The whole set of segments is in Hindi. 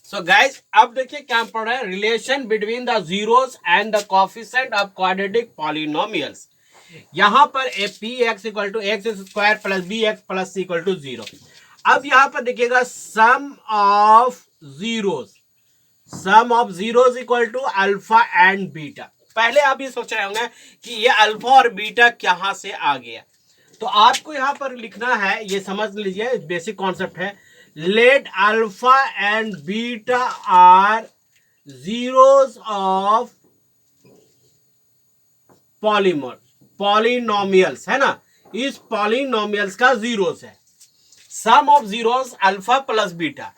सो गाइज अब देखिए क्या पढ़ रहे हैं, relation between the zeros and the coefficient of quadratic polynomials. यहां पर a p x equal to x square plus b x plus c equal to 0। अब यहां पर देखिएगा sum of zeros, sum of zeros equal to alpha and beta. पहले आप ये सोच रहे होंगे कि ये अल्फा और बीटा कहां से आ गया, तो आपको यहां पर लिखना है, ये समझ लीजिए बेसिक कॉन्सेप्ट है। Let alpha and beta are zeros of polymer polynomials, है ना, इस पॉलिनोमियल्स का जीरोस है। Sum of zeros alpha plus beta.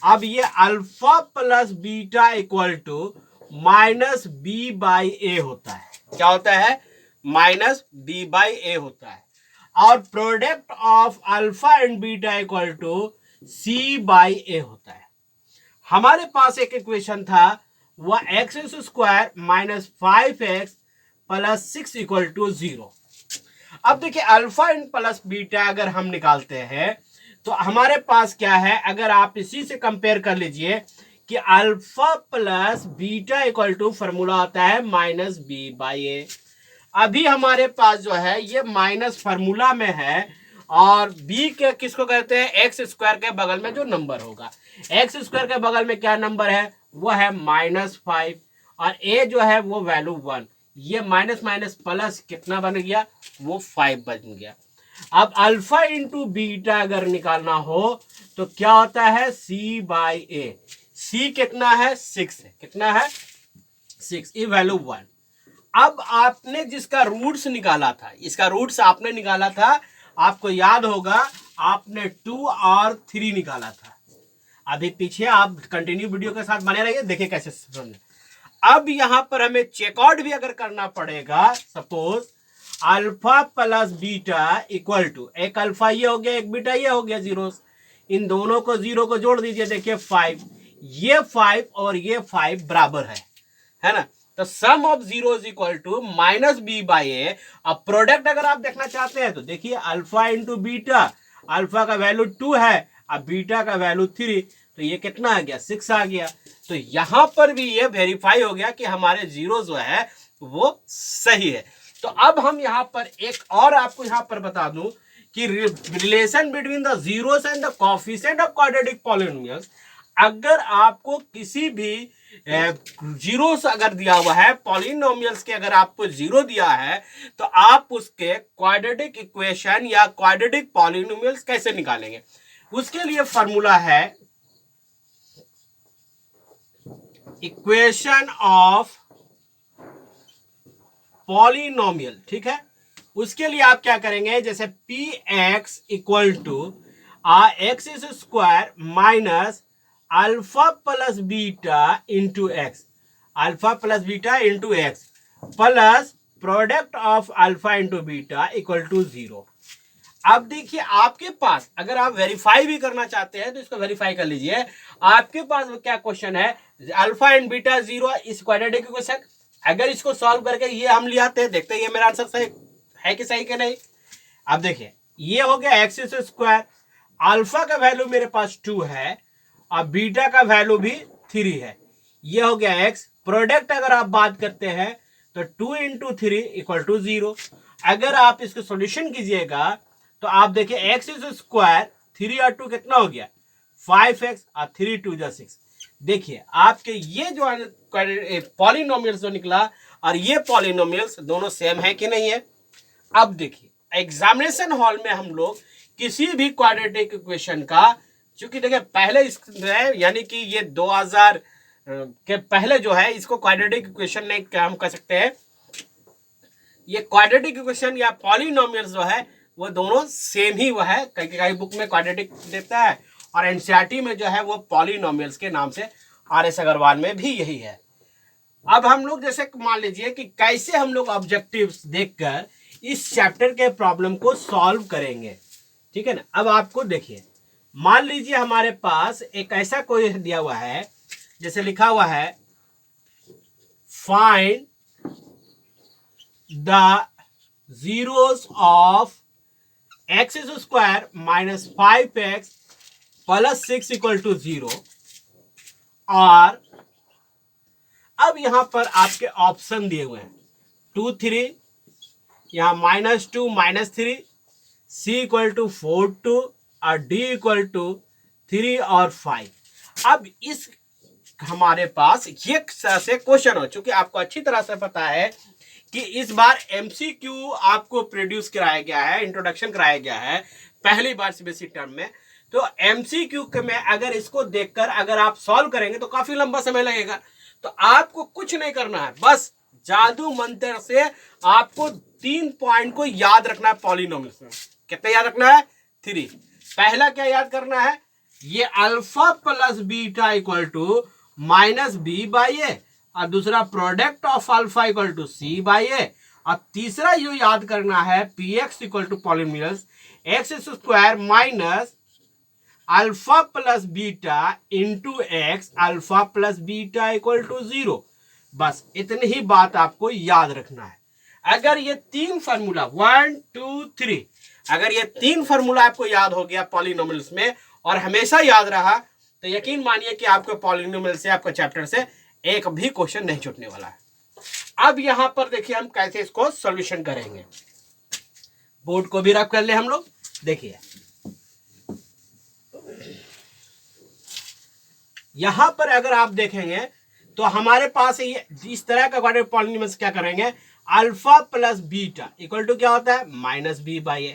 अब ये alpha plus beta equal to minus b by a होता है। क्या होता है? माइनस बी बाई ए होता है। और product of alpha and beta equal to c by a होता है। हमारे पास एक इक्वेशन था, वह x square minus 5x plus 6 equal to 0। अब देखिए अल्फा एंड प्लस बीटा अगर हम निकालते हैं तो हमारे पास क्या है, अगर आप इसी से कंपेयर कर लीजिए कि alpha plus beta equal to formula आता है माइनस बी बाई ए। अभी हमारे पास जो है ये माइनस फॉर्मूला में है, और बी के किसको कहते हैं? एक्स स्क्वायर के बगल में जो नंबर होगा, एक्स स्क्वायर के बगल में क्या नंबर है? वो है -5, और ए जो है वो वैल्यू 1। ये माइनस माइनस प्लस कितना बन गया? वो 5 बन गया। अब अल्फा इंटू बीटा अगर निकालना हो तो क्या होता है? सी बाई ए। सी कितना है? 6 है। कितना है? 6। ये वैल्यू 1। अब आपने जिसका रूट्स निकाला था, इसका रूट्स आपने निकाला था, आपको याद होगा, आपने 2 और 3 निकाला था। अभी पीछे आप कंटिन्यू वीडियो के साथ बने रहिए, देखिए कैसे समझे। अब यहां पर हमें चेकआउट भी अगर करना पड़ेगा, suppose alpha plus beta equal to, एक अल्फा ये हो गया, एक बीटा ये हो गया, जीरो। इन दोनों को जीरो को जोड़ दीजिए, देखिए 5। ये 5 और ये 5 बराबर है ना। तो sum of zero is equal to minus b by a. अब प्रोडक्ट अगर आप देखना चाहते हैं तो देखिए अल्फा इंटू बीटा, अल्फा का वैल्यू 2 है, अब बीटा का वैल्यू 3, तो ये कितना आ गया? 6 आ गया। तो यहां पर भी ये वेरीफाई हो गया कि हमारे जीरो जो है वो सही है। तो अब हम यहां पर एक और आपको यहां पर बता दूं कि relation between the zeros and the coefficient of quadratic polynomials. अगर आपको किसी भी जीरो अगर दिया हुआ है पॉलिनोमियल्स के, अगर आपको जीरो दिया है तो आप उसके क्वाड्रेटिक इक्वेशन या क्वाड्रेटिक पॉलिनोमियल्स कैसे निकालेंगे? उसके लिए फॉर्मूला है इक्वेशन ऑफ पॉलिनोमियल, ठीक है। उसके लिए आप क्या करेंगे, जैसे P x equal to x square minus alpha plus beta into X, alpha plus beta into X plus product of alpha into beta equal to 0। अब देखिए आपके पास, अगर आप वेरीफाई भी करना चाहते हैं तो इसको वेरीफाई कर लीजिए। आपके पास क्या क्वेश्चन है? अल्फा एंड बीटा 0, इस क्वाड्रेटिक इक्वेशन। अगर इसको सॉल्व करके ये हम ले आते हैं, देखते हैं ये मेरा आंसर सही है कि सही कि नहीं। अब देखिए ये हो गया एक्स स्क्वायर, अल्फा का वैल्यू मेरे पास 2 है और बीटा का वैल्यू भी 3 है। ये हो गया एक्स। प्रोडक्ट अगर आप बात करते हैं तो 2 इंटू 3 इक्वल टू 0। अगर आप इसको सॉल्यूशन कीजिएगा तो आप देखिए एक्स स्क्वायर 3 और 2 कितना हो गया? 5x और 3 2 जा 6। देखिए आपके ये जो पॉलिनोमियल्स जो निकला और ये पॉलिनोमियल्स दोनों सेम है कि नहीं है। अब देखिए एग्जामिनेशन हॉल में हम लोग किसी भी क्वाड्रेटिक इक्वेशन का, चूंकि देखिए पहले यानी कि ये 2000 के पहले जो है इसको क्वाड्रेटिक इक्वेशन नहीं हम कह सकते हैं। ये क्वाड्रेटिक इक्वेशन या पॉलिनोमियल्स जो है वो दोनों सेम ही वो है। कई बुक में क्वाड्रेटिक देता है और एनसीईआरटी में जो है वो पॉलिनोमियल्स के नाम से, आर.एस. अग्रवाल में भी यही है। अब हम लोग जैसे मान लीजिए कि कैसे हम लोग ऑब्जेक्टिव्स देखकर इस चैप्टर के प्रॉब्लम को सॉल्व करेंगे, ठीक है ना। अब आपको देखिए, मान लीजिए हमारे पास एक ऐसा कोई दिया हुआ है, जैसे लिखा हुआ है find the zeros of X square minus 5x plus 6 equal to 0 और अब यहां पर आपके ऑप्शन दिए हुए हैं 2 3, यहां -2 -3, C इक्वल टू 4 2 और D इक्वल टू 3 और 5। अब इस हमारे पास ये से क्वेश्चन हो, चूंकि आपको अच्छी तरह से पता है कि इस बार MCQ आपको प्रोड्यूस कराया गया है, इंट्रोडक्शन कराया गया है पहली बार सीबीएसई टर्म में। तो MCQ में अगर इसको देखकर अगर आप सॉल्व करेंगे तो काफी लंबा समय लगेगा। तो आपको कुछ नहीं करना है, बस जादू मंत्र से आपको 3 पॉइंट को याद रखना है पॉलिनोमियल्स में। कितना याद रखना है? 3। पहला क्या याद करना है? ये alpha plus beta equal to -b/a, और दूसरा product of alpha equal to c/a, और तीसरा यो याद करना है px equal to polynomials X square minus alpha plus beta into X alpha plus beta equal to 0। बस इतनी ही बात आपको याद रखना है। अगर ये 3 फार्मूला 1 2 3, अगर ये 3 फार्मूला आपको याद हो गया पॉलिनोमियल्स में और हमेशा याद रहा, तो यकीन मानिए कि आपको पॉलिनोमियल से, आपको चैप्टर से एक भी क्वेश्चन नहीं छूटने वाला है। अब यहां पर देखिए हम कैसे इसको सॉल्यूशन करेंगे। बोर्ड को भी रफ कर ले हम लोग। देखिए यहां पर अगर आप देखेंगे तो हमारे पास ये इस तरह का क्वाड्रेटिक पॉलिनोमियल्स क्या करेंगे, alpha plus beta equal to क्या होता है -b/a।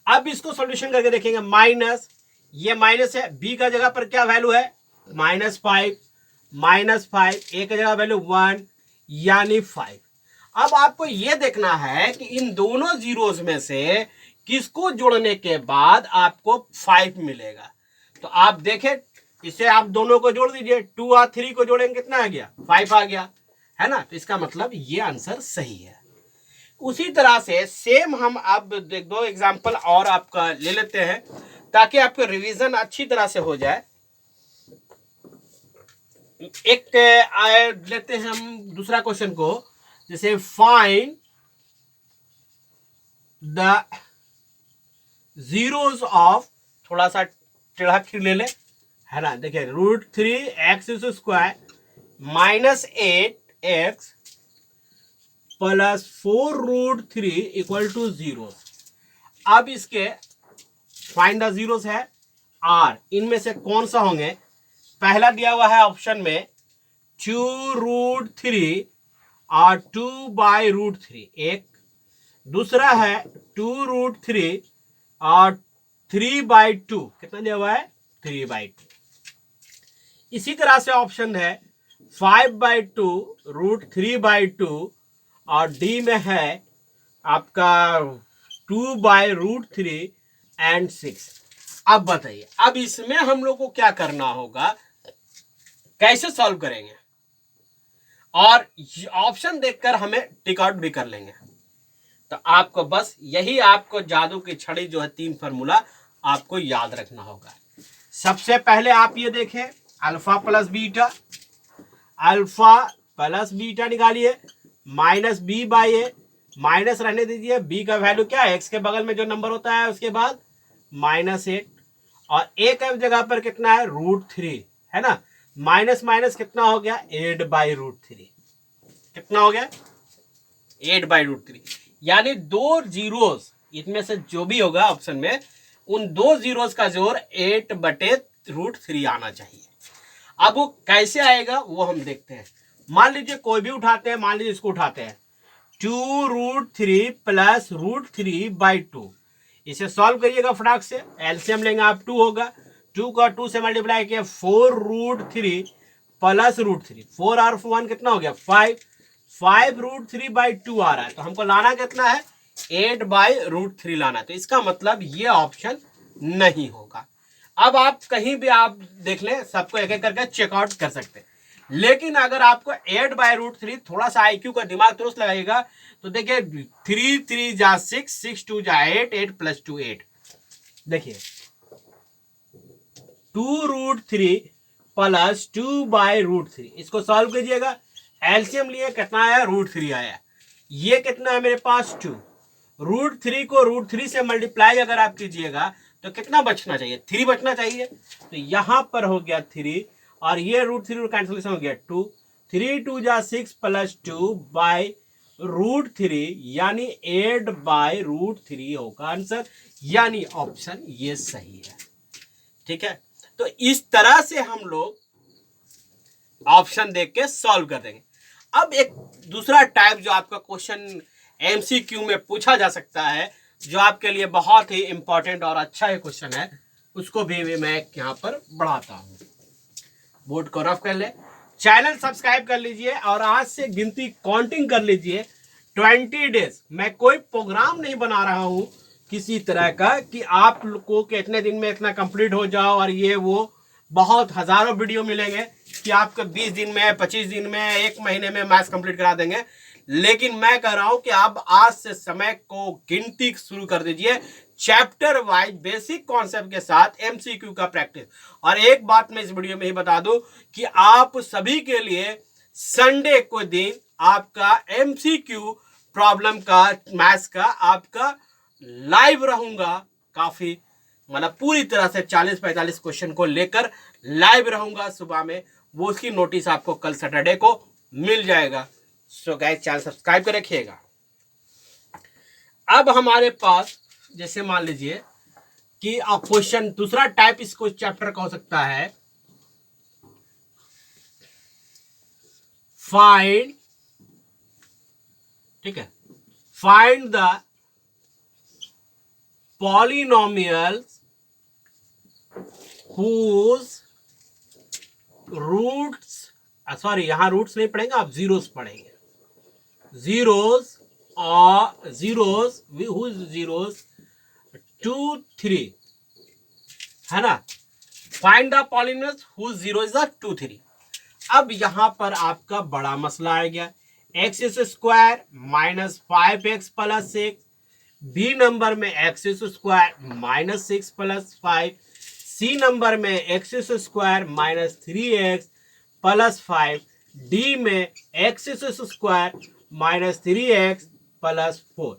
अब इसको सॉल्यूशन करके देखेंगे, माइनस, ये माइनस है, b का जगह पर क्या वैल्यू है -5, -5, a का जगह वैल्यू 1 यानी 5। अब आपको यह देखना है कि इन दोनों जीरोस में से किसको जोड़ने के बाद आपको 5 मिलेगा। तो आप देखें, इसे आप दोनों को जोड़ दीजिए, 2 और 3 को जोड़ेंगे कितना आ गया, 5 आ गया, है ना। तो इसका मतलब ये आंसर सही है। उसी तरह से सेम हम अब दो एग्जांपल और आपका ले लेते हैं ताकि आपका रिवीजन अच्छी तरह से हो जाए। एक लेते हैं हम दूसरा क्वेश्चन को, जैसे फाइंड द जीरोस ऑफ, थोड़ा सा टेढ़ा खीर ले ले, है ना। देखिए √3x² -8x plus 4√3 equal to 0। अब इसके फाइंड द जीरोस है और इनमें से कौन सा होंगे। पहला दिया हुआ है ऑप्शन में 2√3 और 2/√3 एक, दूसरा है 2√3 और 3/2, कितना दिया हुआ है 3/2। इसी तरह से ऑप्शन है 5/2 √3/2 और डी में है आपका 2/√3 एंड 6। अब बताइए, अब इसमें हम लोग को क्या करना होगा, कैसे सॉल्व करेंगे, और ऑप्शन देखकर हमें टिक आउट भी कर लेंगे। तो आपको बस यही आपको जादू की छड़ी जो है 3 फार्मूला आपको याद रखना होगा। सबसे पहले आप ये देखें, alpha plus beta, alpha plus beta निकालिए, -b/a, माइनस रहने दीजिए, b का वैल्यू क्या है, x के बगल में जो नंबर होता है उसके बाद -8, और a का जगह पर कितना है √3, है ना। माइनस माइनस कितना हो गया 8/√3, कितना हो गया 8/√3, यानी 2 जीरोस, इनमें से जो भी होगा ऑप्शन में उन 2 जीरोस का जोड़ 8/√3 आना चाहिए। अब वो कैसे आएगा वो हम देखते हैं। मान लीजिए कोई भी उठाते हैं, मान लीजिए इसको उठाते हैं 2√3 प्लस √3/2, इसे सॉल्व करिएगा फटाक से, एलसीएम लेंगे आप 2 होगा, 2 का 2 से मल्टीप्लाई किया 4√3 प्लस √3, 4 और 1 कितना हो गया 5, 5√3/2 आ रहा है, तो हमको लाना कितना है 8/√3 लाना है। तो इसका मतलब ये ऑप्शन नहीं होगा। अब आप कहीं भी आप देख लें, सबको एक एक करके चेकआउट कर सकते हैं, लेकिन अगर आपको 8/√3 थोड़ा सा आईक्यू का दिमाग दुरुस्त लगाएगा तो देखिए 3 3 जा 6, 6 2 जा 8, 8 + 2 8। देखिए 2√3 प्लस 2/√3, इसको सॉल्व कीजिएगा, एलसीएम लिए कितना आया √3 आया, ये कितना है मेरे पास 2, √3 को √3 से मल्टीप्लाई अगर आप कीजिएगा तो कितना बचना चाहिए 3 बचना चाहिए, तो यहां पर हो गया 3 और ये √3 कैंसिलेशन हो गया 2, 3 2 जा 6 प्लस 2 बाई √3 यानी 8 बाई √3 होगा आंसर, यानी ऑप्शन ये सही है। ठीक है, तो इस तरह से हम लोग ऑप्शन देख के सॉल्व कर देंगे। अब एक दूसरा टाइप जो आपका क्वेश्चन एमसीक्यू में पूछा जा सकता है, जो आपके लिए बहुत ही इंपॉर्टेंट और अच्छा ही क्वेश्चन है, उसको भी मैं यहाँ पर बढ़ाता हूँ। बोर्ड को रफ कर ले, चैनल सब्सक्राइब कर लीजिए और आज से गिनती काउंटिंग कर लीजिए 20 डेज। मैं कोई प्रोग्राम नहीं बना रहा हूँ किसी तरह का कि आप को कि इतने दिन में इतना कंप्लीट हो जाओ और ये वो, बहुत हजारों वीडियो मिलेंगे कि आपको 20 दिन में, 25 दिन में, 1 महीने में मैथ्स कंप्लीट करा देंगे। लेकिन मैं कह रहा हूं कि आप आज से समय को गिनती शुरू कर दीजिए, चैप्टर वाइज बेसिक कॉन्सेप्ट के साथ एमसीक्यू का प्रैक्टिस। और एक बात मैं इस वीडियो में ही बता दूं कि आप सभी के लिए संडे को दिन आपका एमसीक्यू प्रॉब्लम का, मैथ्स का आपका लाइव रहूंगा। काफी मतलब पूरी तरह से 40-45 क्वेश्चन को लेकर लाइव रहूंगा सुबह में। वो उसकी नोटिस आपको कल सैटरडे को मिल जाएगा। सो गाइस, चैनल सब्सक्राइब कर रखिएगा। अब हमारे पास जैसे मान लीजिए कि क्वेश्चन दूसरा टाइप इसको चैप्टर का हो सकता है, फाइंड, ठीक है, find the polynomials whose roots, sorry यहां रूट्स नहीं पढ़ेंगे, आप जीरोस पढ़ेंगे, जीरोस और जीरोस whose जीरोस 2 3 है ना। Find the polynomials whose zero is 2 3। अब यहां पर आपका बड़ा मसला आ गया, x² minus 5x plus 6, B number में x² माइनस 6 प्लस 5, सी नंबर में x² minus 3x plus 5, D में x² माइनस 3x प्लस 4।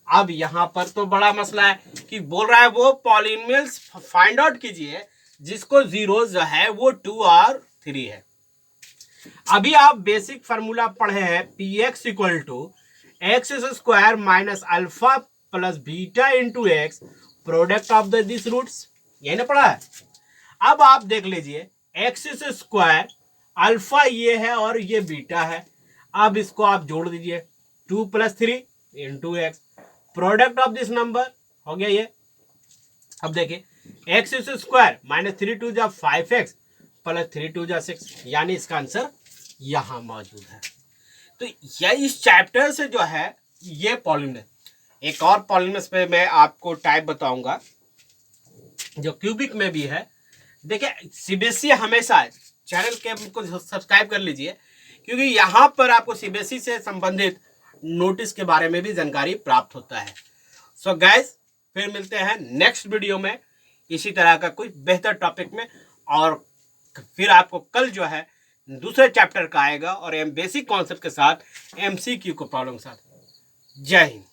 अब यहां पर तो बड़ा मसला है कि बोल रहा है वो पॉलिनोमियल्स फाइंड आउट कीजिए जिसको जीरो जो है वो 2 और 3 है। अभी आप बेसिक फार्मूला पढ़े हैं, px equal to x² minus alpha plus beta into X product of this roots, यही ना पढ़ा है। अब आप देख लीजिए x² अल्फा ये है और ये बीटा है। अब इसको आप जोड़ दीजिए 2 plus 3 into X, product of this number हो गया ये। अब देखिए x² माइनस 3 2 जा 5x प्लस 3 2 जा 6, यानी इसका आंसर यहां मौजूद है। तो यह इस चैप्टर से जो है ये पॉलिनोमियल, एक और पॉलिनोमियल पे मैं आपको टाइप बताऊंगा जो क्यूबिक में भी है। देखिए सीबीएसई हमेशा चैनल के को सब्सक्राइब कर लीजिए, क्योंकि यहाँ पर आपको सीबीएसई से संबंधित नोटिस के बारे में भी जानकारी प्राप्त होता है। सो गाइस, फिर मिलते हैं नेक्स्ट वीडियो में इसी तरह का कोई बेहतर टॉपिक में, और फिर आपको कल जो है दूसरे चैप्टर का आएगा और बेसिक कॉन्सेप्ट के साथ एमसीक्यू को प्रॉब्लम के साथ। जय हिंद।